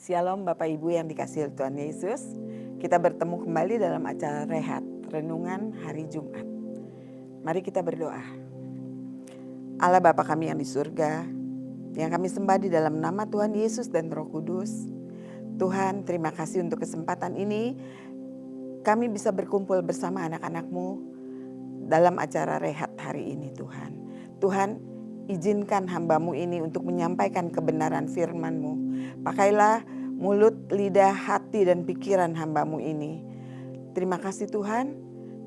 Shalom Bapak Ibu yang dikasihi Tuhan Yesus. Kita bertemu kembali dalam acara Rehat, Renungan Hari Jumat. Mari kita berdoa. Allah Bapa kami yang di surga, yang kami sembah di dalam nama Tuhan Yesus dan Roh Kudus. Tuhan, terima kasih untuk kesempatan ini. Kami bisa berkumpul bersama anak-anak-Mu dalam acara Rehat hari ini Tuhan. Tuhan, izinkan hamba-Mu ini untuk menyampaikan kebenaran firman-Mu. Pakailah mulut, lidah, hati, dan pikiran hamba-Mu ini. Terima kasih Tuhan,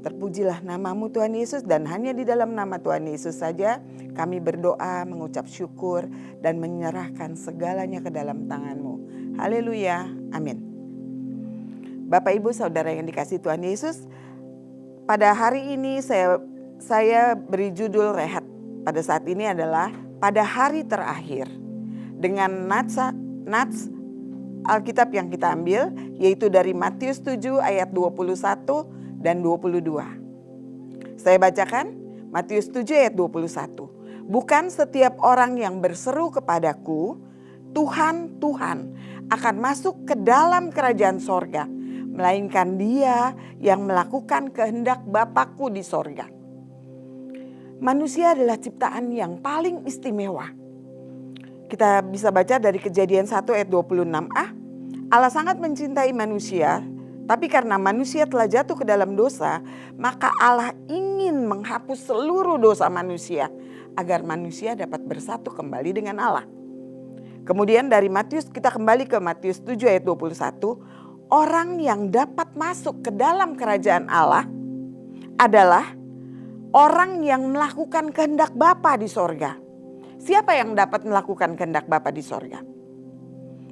terpujilah nama-Mu Tuhan Yesus, dan hanya di dalam nama Tuhan Yesus saja kami berdoa, mengucap syukur, dan menyerahkan segalanya ke dalam tangan-Mu. Haleluya, amin. Bapak Ibu Saudara yang dikasihi Tuhan Yesus, pada hari ini saya beri judul Rehat pada saat ini adalah pada hari terakhir. Dengan nats Alkitab yang kita ambil yaitu dari Matius 7 ayat 21 dan 22. Saya bacakan Matius 7 ayat 21. Bukan setiap orang yang berseru kepadaku, Tuhan, Tuhan, akan masuk ke dalam kerajaan sorga, melainkan dia yang melakukan kehendak Bapakku di sorga. Manusia adalah ciptaan yang paling istimewa. Kita bisa baca dari Kejadian 1 ayat 26a. Allah sangat mencintai manusia, tapi karena manusia telah jatuh ke dalam dosa, maka Allah ingin menghapus seluruh dosa manusia agar manusia dapat bersatu kembali dengan Allah. Kemudian dari Matius, kita kembali ke Matius 7 ayat 21. Orang yang dapat masuk ke dalam kerajaan Allah adalah orang yang melakukan kehendak Bapa di sorga. Siapa yang dapat melakukan kehendak Bapa di sorga?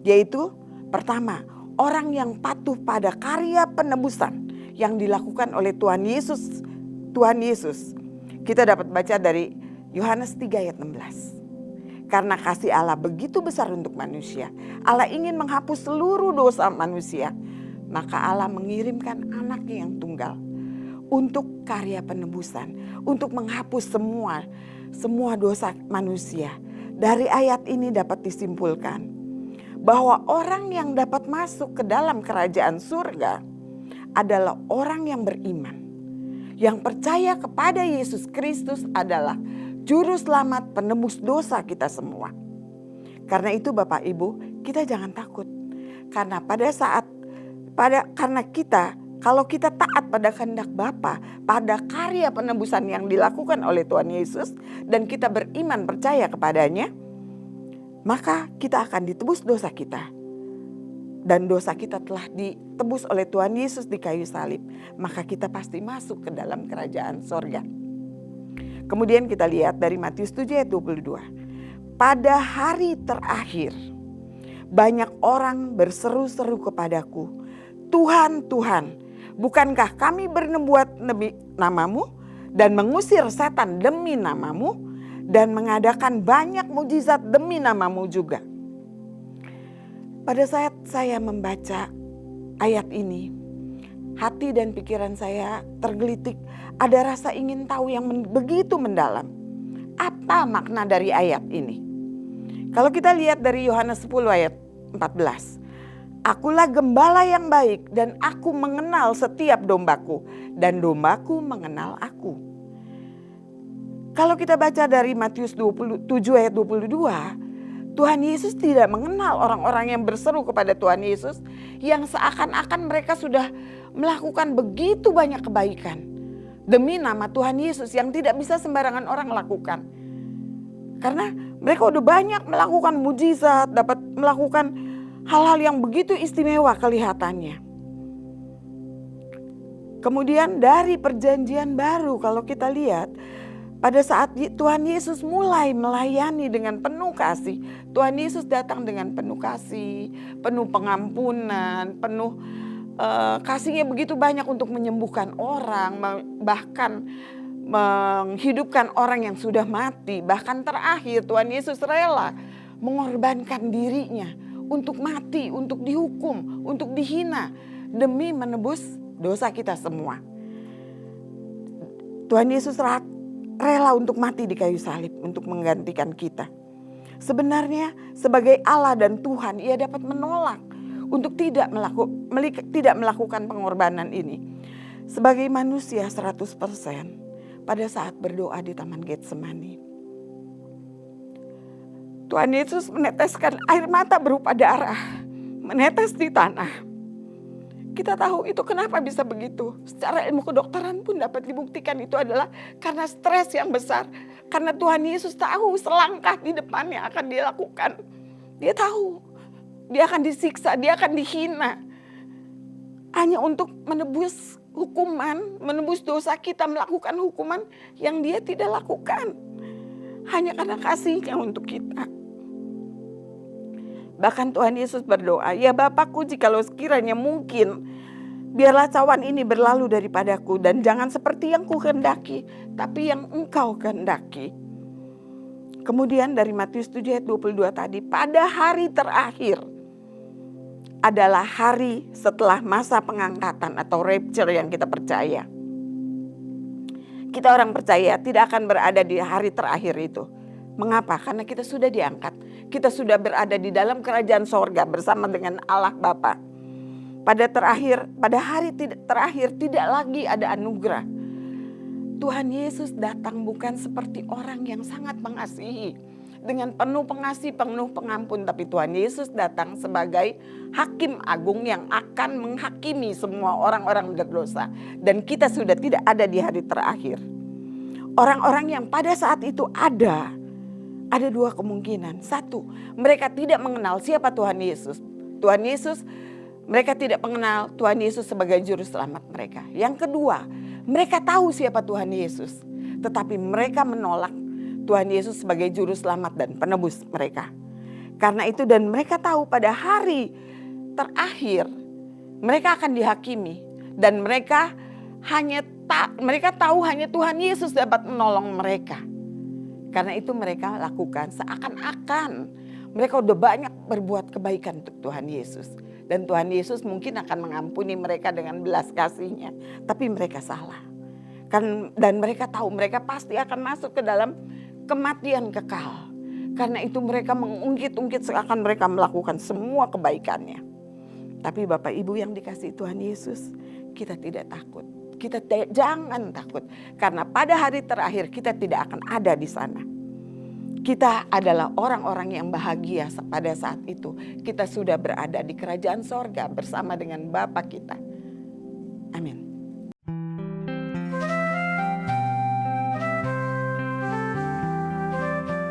Yaitu pertama, orang yang patuh pada karya penebusan yang dilakukan oleh Tuhan Yesus. Kita dapat baca dari Yohanes 3 ayat 16. Karena kasih Allah begitu besar untuk manusia, Allah ingin menghapus seluruh dosa manusia, maka Allah mengirimkan anaknya yang tunggal untuk karya penebusan, untuk menghapus semua dosa manusia. Dari ayat ini dapat disimpulkan bahwa orang yang dapat masuk ke dalam kerajaan surga adalah orang yang beriman, yang percaya kepada Yesus Kristus adalah juru selamat penebus dosa kita semua. Karena itu Bapak Ibu, kita jangan takut. Karena kalau kita taat pada kehendak Bapa, pada karya penebusan yang dilakukan oleh Tuhan Yesus, dan kita beriman percaya kepadanya, maka kita akan ditebus dosa kita. Dan dosa kita telah ditebus oleh Tuhan Yesus di kayu salib, maka kita pasti masuk ke dalam kerajaan sorga. Kemudian kita lihat dari Matius 7 ayat 22. Pada hari terakhir, banyak orang berseru-seru kepadaku, Tuhan, Tuhan, bukankah kami bernubuat demi namamu dan mengusir setan demi namamu dan mengadakan banyak mujizat demi namamu juga? Pada saat saya membaca ayat ini, hati dan pikiran saya tergelitik. Ada rasa ingin tahu yang begitu mendalam. Apa makna dari ayat ini? Kalau kita lihat dari Yohanes 10 ayat 14. Akulah gembala yang baik dan aku mengenal setiap dombaku dan dombaku mengenal aku. Kalau kita baca dari Matius 7 ayat 22, Tuhan Yesus tidak mengenal orang-orang yang berseru kepada Tuhan Yesus yang seakan-akan mereka sudah melakukan begitu banyak kebaikan demi nama Tuhan Yesus yang tidak bisa sembarangan orang lakukan. Karena mereka udah banyak melakukan mujizat, dapat melakukan hal-hal yang begitu istimewa kelihatannya. Kemudian dari perjanjian baru kalau kita lihat, pada saat Tuhan Yesus mulai melayani dengan penuh kasih. Tuhan Yesus datang dengan penuh kasih, penuh pengampunan, penuh kasihnya begitu banyak untuk menyembuhkan orang, bahkan menghidupkan orang yang sudah mati. Bahkan terakhir Tuhan Yesus rela mengorbankan dirinya untuk mati, untuk dihukum, untuk dihina demi menebus dosa kita semua. Tuhan Yesus rela untuk mati di kayu salib untuk menggantikan kita. Sebenarnya sebagai Allah dan Tuhan, Ia dapat menolak untuk tidak melakukan pengorbanan ini. Sebagai manusia 100% pada saat berdoa di Taman Getsemani, Tuhan Yesus meneteskan air mata berupa darah, menetes di tanah. Kita tahu itu kenapa bisa begitu. Secara ilmu kedokteran pun dapat dibuktikan itu adalah karena stres yang besar. Karena Tuhan Yesus tahu selangkah di depan yang akan dia lakukan. Dia tahu dia akan disiksa, dia akan dihina. Hanya untuk menebus hukuman, menebus dosa kita, melakukan hukuman yang dia tidak lakukan. Hanya karena kasihnya untuk kita. Bahkan Tuhan Yesus berdoa, "Ya Bapakku, jikalau sekiranya mungkin, biarlah cawan ini berlalu daripadaku, dan jangan seperti yang kukehendaki, tapi yang Engkau kehendaki." Kemudian dari Matius 7 ayat 22 tadi, pada hari terakhir adalah hari setelah masa pengangkatan atau rapture yang kita percaya. Kita orang percaya tidak akan berada di hari terakhir itu. Mengapa? Karena kita sudah diangkat. Kita sudah berada di dalam kerajaan sorga bersama dengan Allah Bapa. Pada hari terakhir tidak lagi ada anugerah. Tuhan Yesus datang bukan seperti orang yang sangat mengasihi, dengan penuh pengasih, penuh pengampun. Tapi Tuhan Yesus datang sebagai hakim agung yang akan menghakimi semua orang-orang berdosa. Dan kita sudah tidak ada di hari terakhir. Orang-orang yang pada saat itu ada dua kemungkinan. Satu, mereka tidak mengenal siapa Tuhan Yesus. Mereka tidak mengenal Tuhan Yesus sebagai juru selamat mereka. Yang kedua, mereka tahu siapa Tuhan Yesus, tetapi mereka menolak Tuhan Yesus sebagai juru selamat dan penebus mereka. Karena itu, dan mereka tahu pada hari terakhir mereka akan dihakimi, dan mereka tahu hanya Tuhan Yesus dapat menolong mereka. Karena itu mereka lakukan seakan-akan mereka udah banyak berbuat kebaikan untuk Tuhan Yesus. Dan Tuhan Yesus mungkin akan mengampuni mereka dengan belas kasih-Nya. Tapi mereka salah. Dan mereka tahu mereka pasti akan masuk ke dalam kematian kekal. Karena itu mereka mengungkit-ungkit seakan mereka melakukan semua kebaikannya. Tapi Bapak Ibu yang dikasihi Tuhan Yesus, kita tidak takut. Jangan takut, karena pada hari terakhir kita tidak akan ada di sana. Kita adalah orang-orang yang bahagia pada saat itu. Kita sudah berada di kerajaan sorga bersama dengan Bapa kita. Amin.